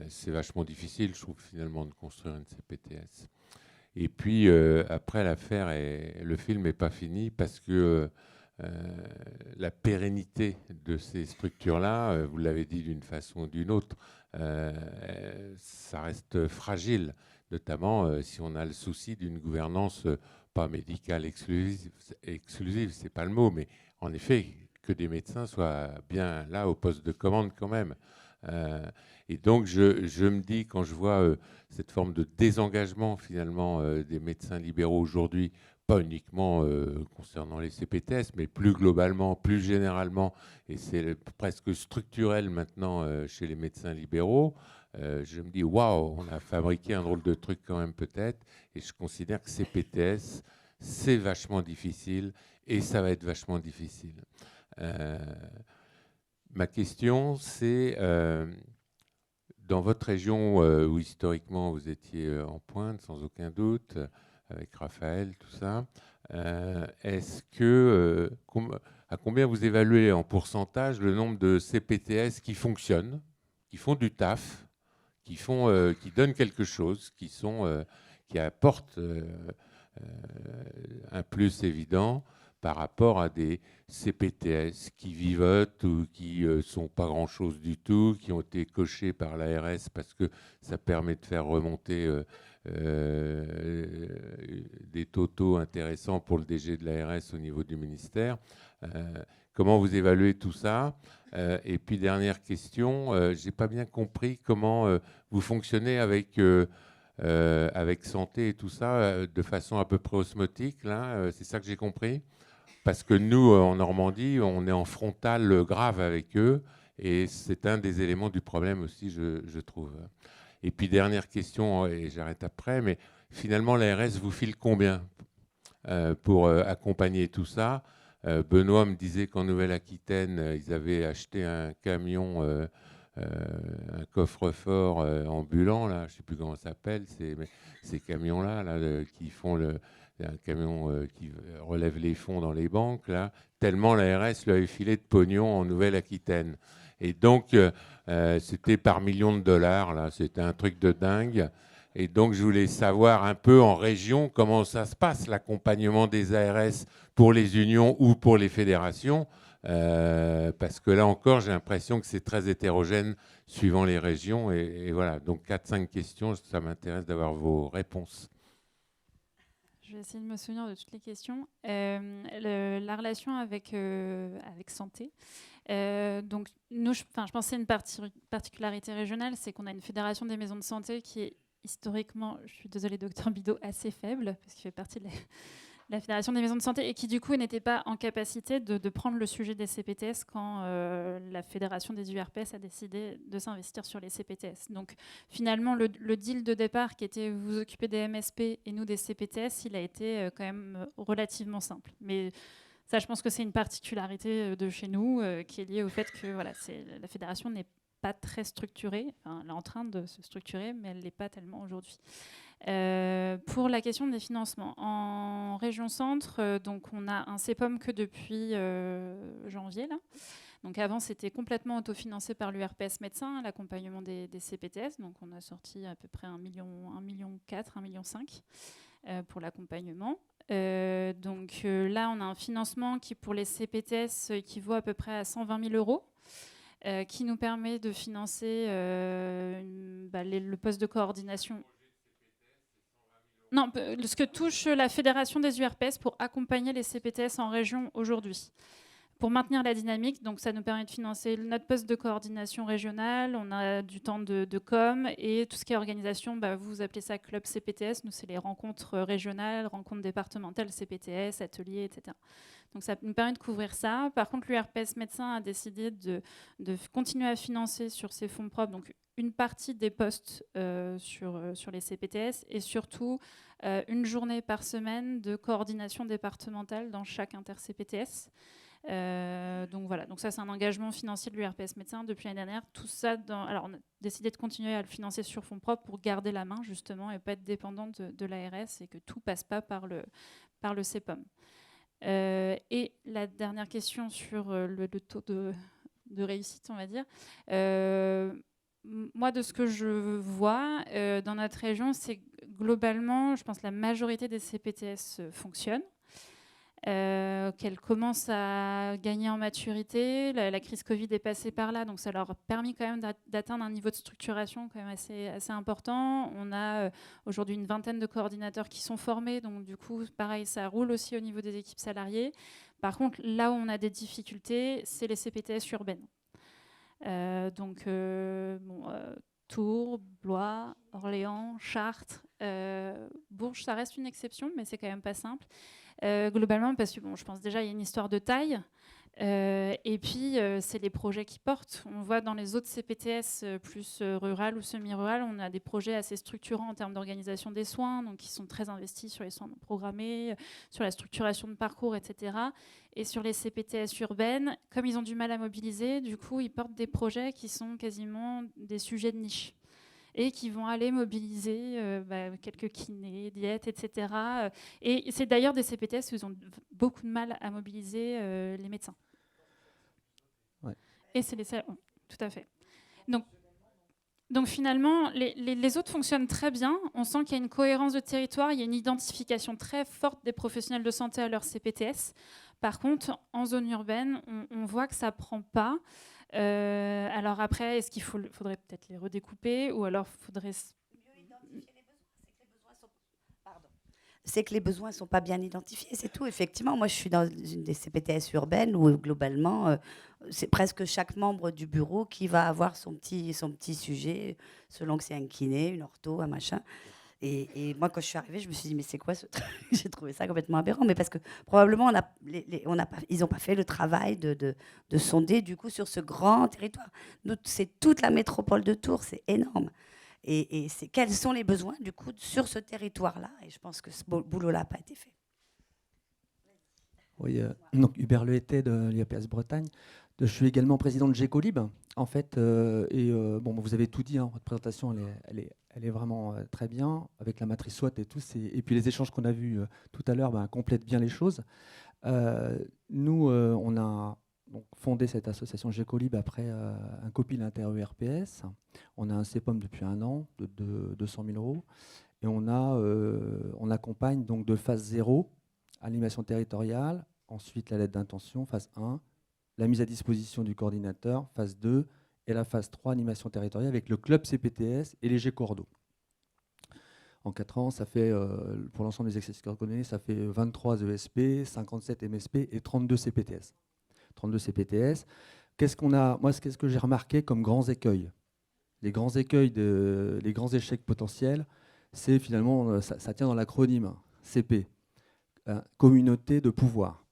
C'est vachement difficile, je trouve, finalement, de construire une CPTS. Et puis, après, le film n'est pas fini parce que la pérennité de ces structures-là, vous l'avez dit d'une façon ou d'une autre, ça reste fragile, notamment si on a le souci d'une gouvernance pas médicale exclusive, c'est pas le mot, mais en effet, que des médecins soient bien là au poste de commande quand même. Et donc, je me dis, quand je vois cette forme de désengagement finalement des médecins libéraux aujourd'hui, pas uniquement concernant les CPTS, mais plus globalement, plus généralement, et c'est presque structurel maintenant chez les médecins libéraux, je me dis, waouh, on a fabriqué un drôle de truc quand même peut-être, et je considère que CPTS, c'est vachement difficile, et ça va être vachement difficile. Ma question, c'est, dans votre région où historiquement vous étiez en pointe, sans aucun doute, avec Raphaël, tout ça, Est-ce que, à combien vous évaluez en pourcentage le nombre de CPTS qui fonctionnent, qui font du taf, qui donnent quelque chose, qui apportent un plus évident par rapport à des CPTS qui vivotent ou qui sont pas grand-chose du tout, qui ont été cochés par l'ARS parce que ça permet de faire remonter des totaux intéressants pour le DG de l'ARS au niveau du ministère. Comment vous évaluez tout ça? Et puis dernière question, j'ai pas bien compris comment vous fonctionnez avec santé et tout ça de façon à peu près osmotique. Là, c'est ça que j'ai compris. Parce que nous, en Normandie, on est en frontal grave avec eux, et c'est un des éléments du problème aussi, je trouve. Et puis dernière question, et j'arrête après, mais finalement, l'ARS vous file combien pour accompagner tout ça? Benoît me disait qu'en Nouvelle-Aquitaine, ils avaient acheté un camion, un coffre-fort ambulant, là, je ne sais plus comment ça s'appelle, ces camions-là qui font un camion qui relève les fonds dans les banques, là, tellement l'ARS lui avait filé de pognon en Nouvelle-Aquitaine. Et donc, c'était par millions de dollars, là, c'était un truc de dingue. Et donc, je voulais savoir un peu en région comment ça se passe, l'accompagnement des ARS pour les unions ou pour les fédérations, parce que là encore, j'ai l'impression que c'est très hétérogène suivant les régions. Et voilà, donc 4-5 questions, ça m'intéresse d'avoir vos réponses. Je vais essayer de me souvenir de toutes les questions. La relation avec santé. Donc, nous, je pense que c'est une particularité régionale, c'est qu'on a une fédération des maisons de santé qui est historiquement, je suis désolée, docteur Bidot, assez faible, parce qu'il fait partie de la fédération des maisons de santé, et qui du coup n'était pas en capacité de prendre le sujet des CPTS quand la fédération des URPS a décidé de s'investir sur les CPTS. Donc finalement, le deal de départ qui était vous occuper des MSP et nous des CPTS, il a été quand même relativement simple. Mais ça, je pense que c'est une particularité de chez nous qui est liée au fait que voilà, la fédération n'est pas très structurée. Enfin, elle est en train de se structurer, mais elle ne l'est pas tellement aujourd'hui. Pour la question des financements, en région centre, donc on a un CEPOM que depuis janvier. Là. Donc avant, c'était complètement autofinancé par l'URPS médecin, l'accompagnement des CPTS. Donc on a sorti à peu près 1,4 million, 1,5 million pour l'accompagnement. Donc là, on a un financement qui, pour les CPTS, équivaut à peu près à 120 000 €. Qui nous permet de financer le poste de coordination. Non, ce que touche la fédération des URPS pour accompagner les CPTS en région aujourd'hui. Pour maintenir la dynamique, donc ça nous permet de financer notre poste de coordination régionale, on a du temps de com et tout ce qui est organisation, vous appelez ça club CPTS, nous c'est les rencontres régionales, rencontres départementales CPTS, ateliers, etc. Donc ça nous permet de couvrir ça. Par contre, l'URPS médecin a décidé de continuer à financer sur ses fonds propres, donc une partie des postes sur les CPTS et surtout une journée par semaine de coordination départementale dans chaque inter-CPTS. Donc voilà, donc ça c'est un engagement financier de l'URPS médecin depuis l'année dernière. Tout ça, alors on a décidé de continuer à le financer sur fonds propres pour garder la main justement et pas être dépendant de l'ARS et que tout passe pas par le CEPOM. Et la dernière question sur le taux de réussite, on va dire. Moi, de ce que je vois dans notre région, c'est globalement, je pense que la majorité des CPTS fonctionnent. Qu'elles commencent à gagner en maturité. La crise Covid est passée par là, donc ça leur a permis quand même d'atteindre un niveau de structuration quand même assez important. On a aujourd'hui une vingtaine de coordinateurs qui sont formés, donc du coup, pareil, ça roule aussi au niveau des équipes salariées. Par contre, là où on a des difficultés, c'est les CPTS urbaines. Tours, Blois, Orléans, Chartres, Bourges, ça reste une exception, mais c'est quand même pas simple. Globalement, parce que je pense déjà il y a une histoire de taille, et puis c'est les projets qui portent. On voit dans les autres CPTS plus rural ou semi-rural, on a des projets assez structurants en termes d'organisation des soins, donc qui sont très investis sur les soins non programmés, sur la structuration de parcours, etc. Et sur les CPTS urbaines, comme ils ont du mal à mobiliser, du coup, ils portent des projets qui sont quasiment des sujets de niche. et qui vont aller mobiliser quelques kinés, diètes, etc. Et c'est d'ailleurs des CPTS où ils ont beaucoup de mal à mobiliser les médecins. Ouais. Et c'est tout à fait. Donc finalement, les autres fonctionnent très bien. On sent qu'il y a une cohérence de territoire, il y a une identification très forte des professionnels de santé à leur CPTS. Par contre, en zone urbaine, on voit que ça ne prend pas. Alors après, est-ce qu'il faudrait peut-être les redécouper ou alors faudrait... C'est que les besoins ne sont pas bien identifiés, c'est tout. Effectivement, moi, je suis dans une des CPTS urbaines où, globalement, c'est presque chaque membre du bureau qui va avoir son petit sujet, selon que c'est un kiné, une ortho, un machin. Et moi, quand je suis arrivée, je me suis dit, mais c'est quoi ce truc? J'ai trouvé ça complètement aberrant. Mais parce que probablement, ils n'ont pas fait le travail de sonder, du coup, sur ce grand territoire. C'est toute la métropole de Tours, c'est énorme. Et quels sont les besoins, du coup, sur ce territoire-là? Et je pense que ce boulot-là n'a pas été fait. Oui, donc Hubert Lehété de l'IAPS Bretagne. Je suis également président de Gécolib, en fait. Vous avez tout dit, hein, votre présentation, elle est vraiment très bien, avec la matrice SWOT et tout. Et puis les échanges qu'on a vus tout à l'heure complètent bien les choses. Nous, on a fondé cette association Gécolib après un copil inter-ERPS. On a un CEPOM depuis 1 an de 200 000 €. Et on accompagne donc de phase 0, animation territoriale, ensuite la lettre d'intention, phase 1, la mise à disposition du coordinateur, phase 2, et la phase 3, animation territoriale, avec le club CPTS et les G-Cordo. En 4 ans, ça fait, pour l'ensemble des exercices coordonnés, ça fait 23 ESP, 57 MSP et 32 CPTS. 32 CPTS. Qu'est-ce que j'ai remarqué comme grands écueils? Les grands écueils, les grands échecs potentiels, c'est finalement, ça tient dans l'acronyme CP. Communauté de pouvoir,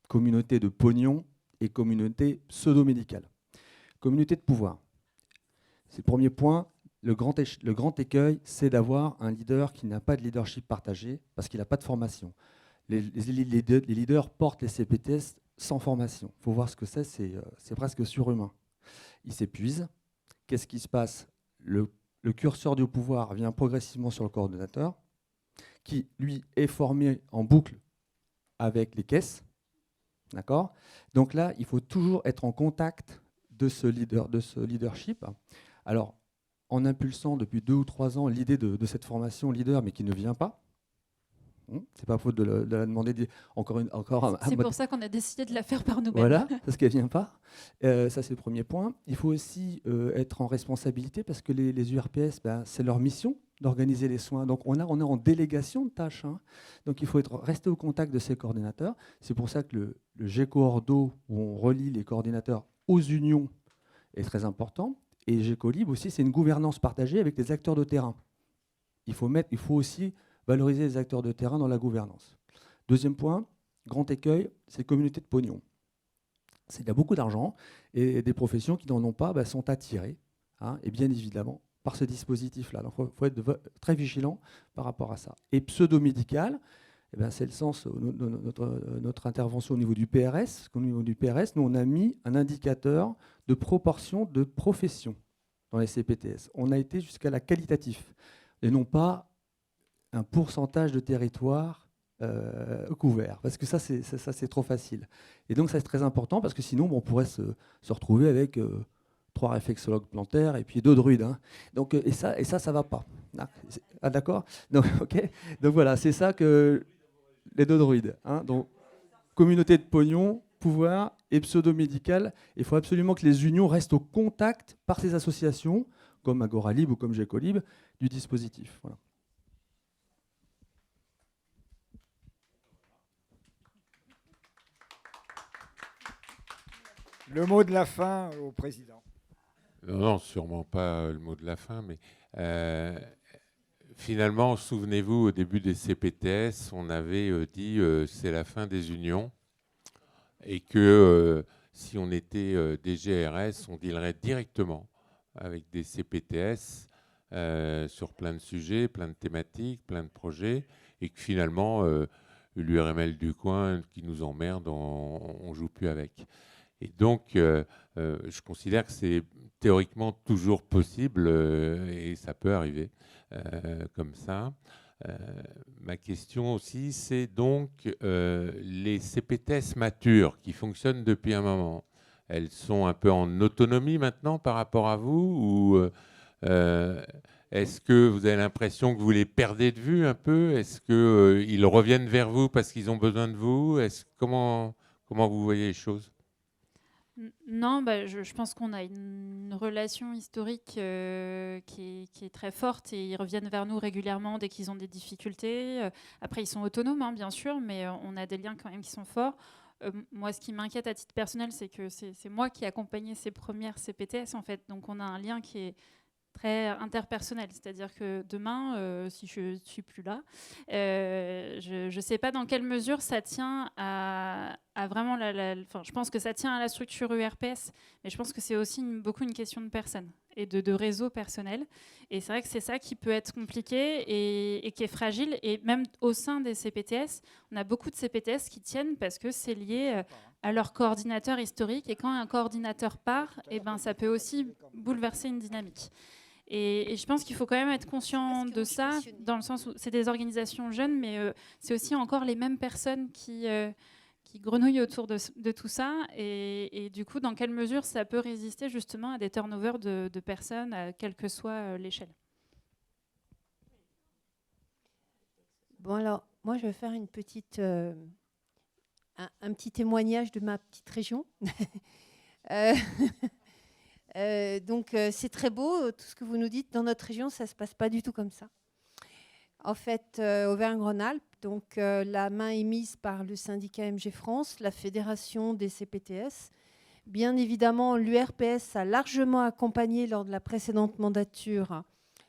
communauté de pognon et communauté pseudo-médicale. Communauté de pouvoir. C'est le premier point. Le grand écueil, c'est d'avoir un leader qui n'a pas de leadership partagé parce qu'il n'a pas de formation. Les leaders portent les CPTS sans formation. Il faut voir ce que c'est presque surhumain. Ils s'épuisent. Qu'est-ce qui se passe? Le curseur du pouvoir vient progressivement sur le coordonnateur, qui, lui, est formé en boucle avec les caisses. D'accord? Donc là, il faut toujours être en contact de ce leadership. Alors, en impulsant depuis 2 ou 3 ans l'idée de cette formation leader, mais qui ne vient pas, c'est pas faute de la demander encore. C'est pour ça qu'on a décidé de la faire par nous-mêmes. Voilà, parce qu'elle vient pas. Ça, c'est le premier point. Il faut aussi être en responsabilité parce que les URPS, c'est leur mission d'organiser les soins. Donc, on est en délégation de tâches. Hein. Donc, il faut rester au contact de ces coordinateurs. C'est pour ça que le G-Coordo, où on relie les coordinateurs aux unions, est très important. Et Gécolib aussi, c'est une gouvernance partagée avec les acteurs de terrain. Il faut aussi valoriser les acteurs de terrain dans la gouvernance. Deuxième point, grand écueil, c'est communauté de pognon. Il y a beaucoup d'argent et des professions qui n'en ont pas sont attirées, et bien évidemment, par ce dispositif-là. Donc, il faut être très vigilant par rapport à ça. Et pseudo-médical, c'est le sens de notre intervention au niveau du PRS. Parce qu'au niveau du PRS, nous, on a mis un indicateur de proportion de professions dans les CPTS. On a été jusqu'à la qualitatif et non pas un pourcentage de territoire couvert, parce que ça c'est trop facile. Et donc ça c'est très important, parce que sinon on pourrait se retrouver avec 3 réflexologues plantaires et puis 2 druides. Hein. Donc, et ça va pas. Ah, d'accord. Donc, okay. Donc voilà, c'est ça que les 2 druides. Hein. Donc communauté de pognon, pouvoir et pseudo-médical. Il faut absolument que les unions restent au contact par ces associations, comme Agoralib ou comme Gécolib, du dispositif. Voilà. Le mot de la fin au président. Non, sûrement pas le mot de la fin, mais finalement, souvenez-vous, au début des CPTS, on avait dit c'est la fin des unions et que si on était DGRS, on dealerait directement avec des CPTS sur plein de sujets, plein de thématiques, plein de projets, et que finalement, l'URML du coin qui nous emmerde, on ne joue plus avec. Et donc, je considère que c'est théoriquement toujours possible et ça peut arriver comme ça. Ma question aussi, c'est donc les CPTS matures qui fonctionnent depuis un moment. Elles sont un peu en autonomie maintenant par rapport à vous ou est-ce que vous avez l'impression que vous les perdez de vue un peu? Est-ce qu'ils reviennent vers vous parce qu'ils ont besoin de vous? Comment vous voyez les choses? Non, je pense qu'on a une relation historique qui est très forte et ils reviennent vers nous régulièrement dès qu'ils ont des difficultés. Après, ils sont autonomes, hein, bien sûr, mais on a des liens quand même qui sont forts. Moi, ce qui m'inquiète à titre personnel, c'est que c'est moi qui ai accompagné ces premières CPTS, en fait. Donc, on a un lien qui est très interpersonnel. C'est-à-dire que demain, si je ne suis plus là, je ne sais pas dans quelle mesure ça tient à vraiment je pense que ça tient à la structure URPS, mais je pense que c'est aussi beaucoup une question de personnes et de réseau personnel. Et c'est vrai que c'est ça qui peut être compliqué et qui est fragile. Et même au sein des CPTS, on a beaucoup de CPTS qui tiennent parce que c'est lié à leur coordinateur historique. Et quand un coordinateur part, ça peut aussi bouleverser une dynamique. Et je pense qu'il faut quand même être conscient de ça, dans le sens où c'est des organisations jeunes, mais c'est aussi encore les mêmes personnes qui grenouillent autour de tout ça. Et du coup, dans quelle mesure ça peut résister justement à des turnovers de personnes, quelle que soit l'échelle. Bon, alors, moi, je vais faire une petite, un petit témoignage de ma petite région. Donc, c'est très beau, tout ce que vous nous dites. Dans notre région, ça ne se passe pas du tout comme ça. En fait, Auvergne-Rhône-Alpes, donc, la main est mise par le syndicat MG France, la fédération des CPTS. Bien évidemment, l'URPS a largement accompagné lors de la précédente mandature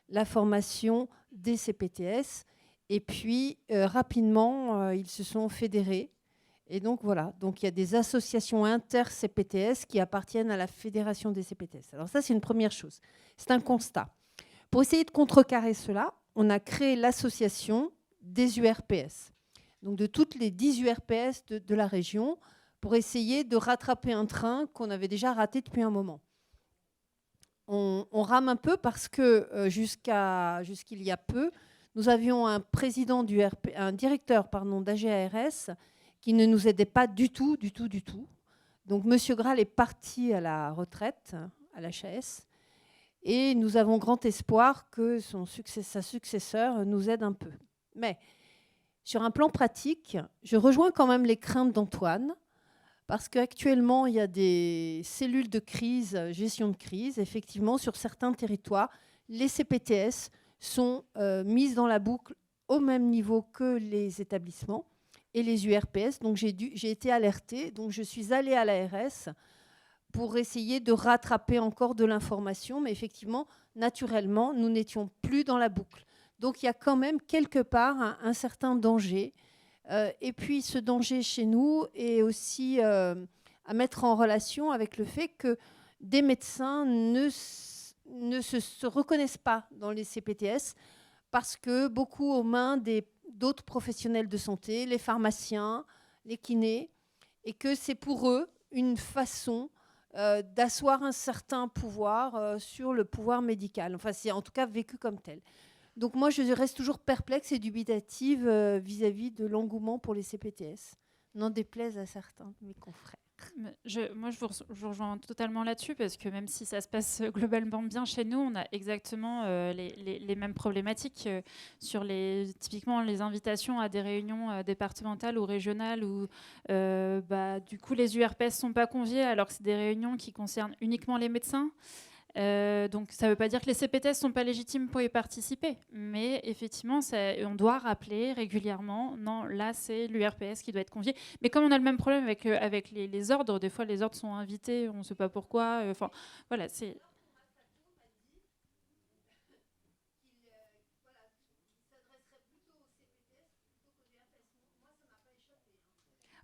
la formation des CPTS. Et puis, rapidement, ils se sont fédérés. Et donc, voilà. Donc, il y a des associations inter-CPTS qui appartiennent à la fédération des CPTS. Alors ça, c'est une première chose. C'est un constat. Pour essayer de contrecarrer cela, on a créé l'association des URPS. Donc, de toutes les 10 URPS de la région, pour essayer de rattraper un train qu'on avait déjà raté depuis un moment. On rame un peu parce que jusqu'il y a peu, nous avions un directeur d'AGARS qui ne nous aidait pas du tout. Donc, M. Graal est parti à la retraite, à l'HAS, et nous avons grand espoir que sa successeur nous aide un peu. Mais, sur un plan pratique, je rejoins quand même les craintes d'Antoine, parce qu'actuellement, il y a des cellules de crise, gestion de crise. Effectivement, sur certains territoires, les CPTS sont mises dans la boucle au même niveau que les établissements et les URPS. Donc, j'ai été alertée. Donc, je suis allée à l'ARS pour essayer de rattraper encore de l'information. Mais effectivement, naturellement, nous n'étions plus dans la boucle. Donc, il y a quand même quelque part un certain danger. Et puis, ce danger chez nous est aussi à mettre en relation avec le fait que des médecins ne se reconnaissent pas dans les CPTS parce que beaucoup aux mains d'autres professionnels de santé, les pharmaciens, les kinés, et que c'est pour eux une façon d'asseoir un certain pouvoir sur le pouvoir médical. Enfin, c'est en tout cas vécu comme tel. Donc moi, je reste toujours perplexe et dubitative vis-à-vis de l'engouement pour les CPTS. N'en déplaise à certains de mes confrères. Moi, je vous rejoins totalement là-dessus, parce que même si ça se passe globalement bien chez nous, on a exactement les mêmes problématiques sur typiquement les invitations à des réunions départementales ou régionales où du coup les URPS ne sont pas conviés alors que c'est des réunions qui concernent uniquement les médecins. Donc ça ne veut pas dire que les CPTS ne sont pas légitimes pour y participer, mais effectivement, on doit rappeler régulièrement, non, là c'est l'URPS qui doit être convié. Mais comme on a le même problème avec les ordres, des fois les ordres sont invités, on ne sait pas pourquoi. Voilà, c'est...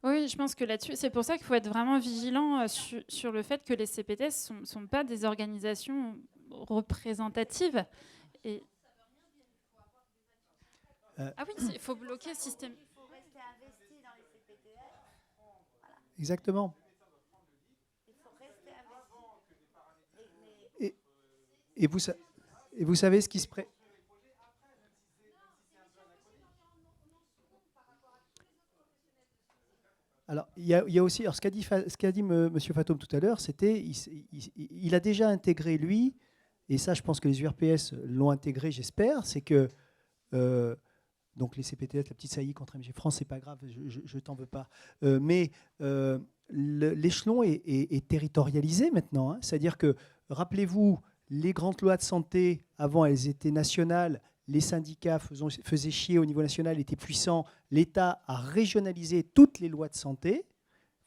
Oui, je pense que là-dessus, c'est pour ça qu'il faut être vraiment vigilant sur le fait que les CPTS ne sont pas des organisations représentatives. Et... Ah oui, il faut bloquer le système. Il faut rester investi dans les CPTS. Voilà. Exactement. Et vous savez ce qui se Alors, il y a aussi, alors ce qu'a dit M. Fatoum tout à l'heure, c'était il a déjà intégré, lui, et ça, je pense que les URPS l'ont intégré, j'espère, c'est que donc les CPTS, la petite saillie contre MG France, c'est pas grave, je t'en veux pas. Mais l'échelon est territorialisé maintenant. Hein. C'est-à-dire que, rappelez-vous, les grandes lois de santé, avant, elles étaient nationales. Les syndicats faisaient chier au niveau national, étaient puissants. L'État a régionalisé toutes les lois de santé.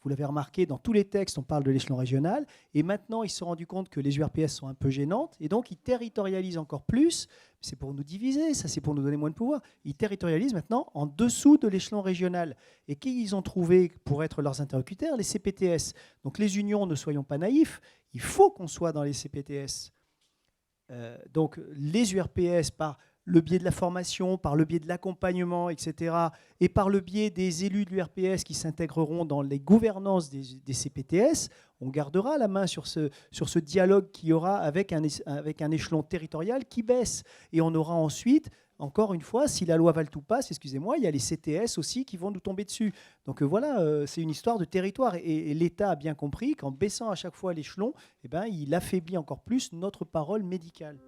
Vous l'avez remarqué, dans tous les textes, on parle de l'échelon régional. Et maintenant, ils se sont rendus compte que les URPS sont un peu gênantes. Et donc, ils territorialisent encore plus. C'est pour nous diviser, ça c'est pour nous donner moins de pouvoir. Ils territorialisent maintenant en dessous de l'échelon régional. Et qui ils ont trouvé pour être leurs interlocuteurs? Les CPTS. Donc les unions, ne soyons pas naïfs, il faut qu'on soit dans les CPTS. Donc les URPS, par le biais de la formation, par le biais de l'accompagnement, etc., et par le biais des élus de l'URPS qui s'intégreront dans les gouvernances des CPTS, on gardera la main sur ce dialogue qu'il y aura avec un échelon territorial qui baisse. Et on aura ensuite, encore une fois, si la loi Valtou passe, excusez-moi, il y a les CTS aussi qui vont nous tomber dessus. Donc voilà, c'est une histoire de territoire. Et l'État a bien compris qu'en baissant à chaque fois l'échelon, eh ben, il affaiblit encore plus notre parole médicale.